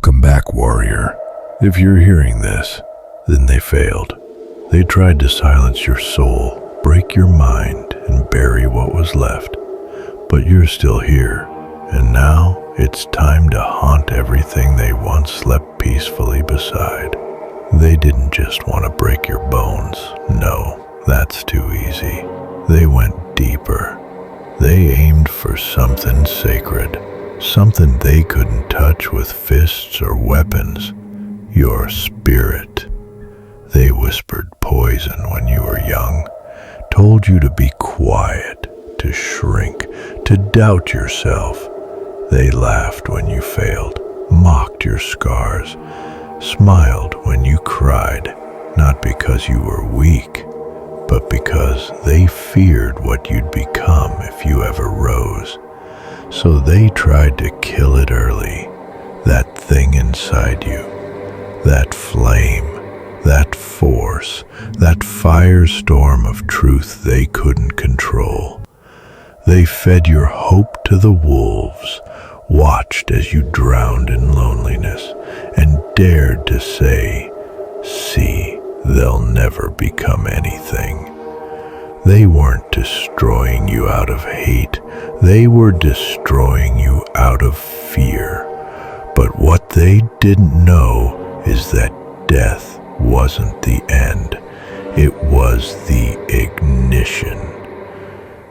Welcome back, warrior. If you're hearing this, then they failed. They tried to silence your soul, break your mind, and bury what was left. But you're still here, and now it's time to haunt everything they once slept peacefully beside. They didn't just want to break your bones. No, that's too easy. They went deeper. They aimed for something sacred, something they couldn't touch with fists or weapons. Your spirit. They whispered poison when you were young, told you to be quiet, to shrink, to doubt yourself. They laughed when you failed, mocked your scars, smiled when you cried, not because you were weak, but because they feared what you'd become if you ever rose. So they tried to kill it early, that thing inside you, that flame, that force, that firestorm of truth they couldn't control. They fed your hope to the wolves, watched as you drowned in loneliness, and dared to say, "See, they'll never become anything." They weren't destroying you out of hate, they were destroying you out of fear. But what they didn't know is that death wasn't the end, it was the ignition.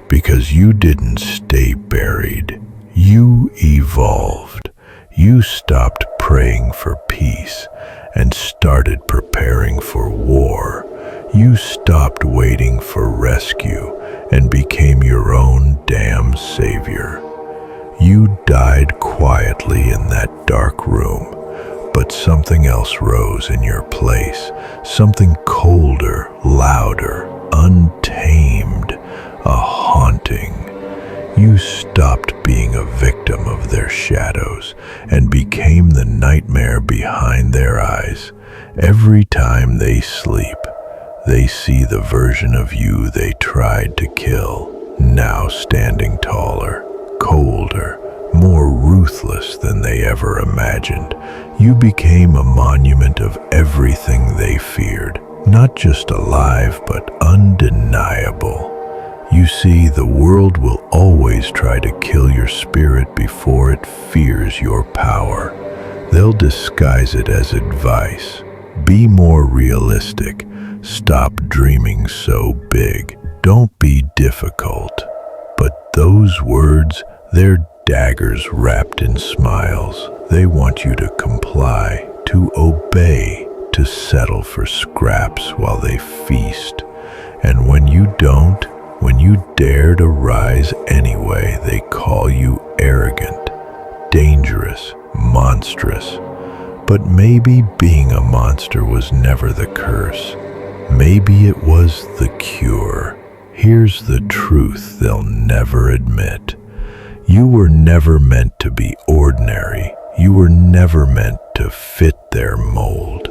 Because you didn't stay buried, you evolved. You stopped praying for peace and started preparing for war. You stopped waiting for rescue and became your own damn savior. You died quietly in that dark room, but something else rose in your place, something colder, louder, untamed, a haunting. You stopped being a victim of their shadows and became the nightmare behind their eyes. Every time they sleep, they see the version of you they tried to kill, now standing taller, colder, more ruthless than they ever imagined. You became a monument of everything they feared, not just alive, but undeniable. You see, the world will always try to kill your spirit before it fears your power. They'll disguise it as advice. Be more realistic. Stop dreaming so big. Don't be difficult. But those words, they're daggers wrapped in smiles. They want you to comply, to obey, to settle for scraps while they feast. And when you don't, when you dare to rise anyway, they call you arrogant, dangerous, monstrous. But maybe being a monster was never the curse. Maybe it was the cure. Here's the truth they'll never admit. You were never meant to be ordinary. You were never meant to fit their mold.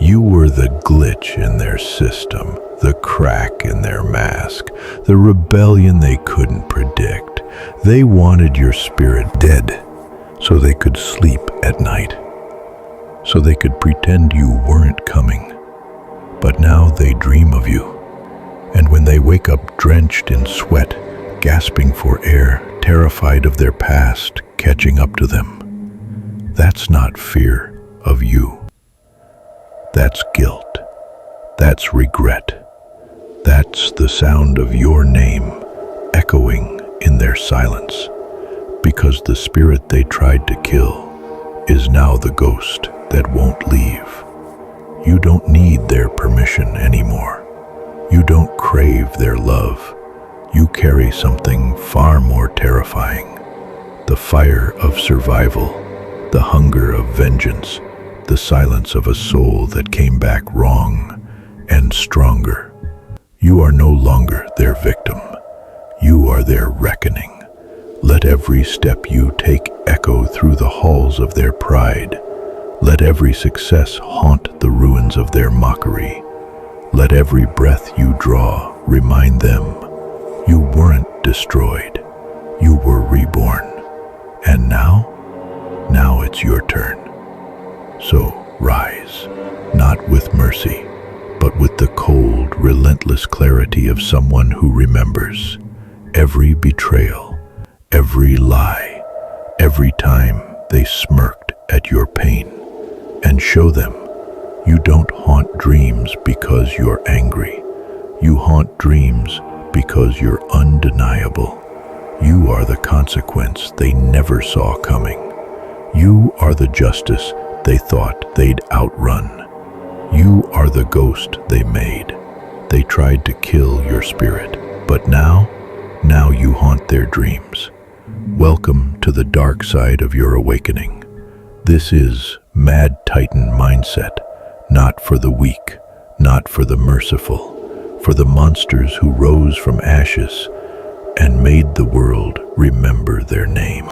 You were the glitch in their system, the crack in their mask, the rebellion they couldn't predict. They wanted your spirit dead so they could sleep at night, so they could pretend you weren't coming. But now they dream of you, and when they wake up drenched in sweat, gasping for air, terrified of their past catching up to them, that's not fear of you. That's guilt. That's regret. That's the sound of your name echoing in their silence, because the spirit they tried to kill is now the ghost that won't leave. You don't need their permission anymore. You don't crave their love. You carry something far more terrifying. The fire of survival, the hunger of vengeance, the silence of a soul that came back wrong and stronger. You are no longer their victim. You are their reckoning. Let every step you take echo through the halls of their pride. Let every success haunt the ruins of their mockery. Let every breath you draw remind them you weren't destroyed. You were reborn. And now it's your turn. So rise, not with mercy, but with the cold, relentless clarity of someone who remembers every betrayal, every lie, every time they smirked at your pain. And show them you don't haunt dreams because you're angry. You haunt dreams because you're undeniable. You are the consequence they never saw coming. You are the justice they thought they'd outrun. You are the ghost they made. They tried to kill your spirit, but now you haunt their dreams. Welcome to the dark side of your awakening. This is Mad Titan Mindset, not for the weak, not for the merciful, for the monsters who rose from ashes and made the world remember their name.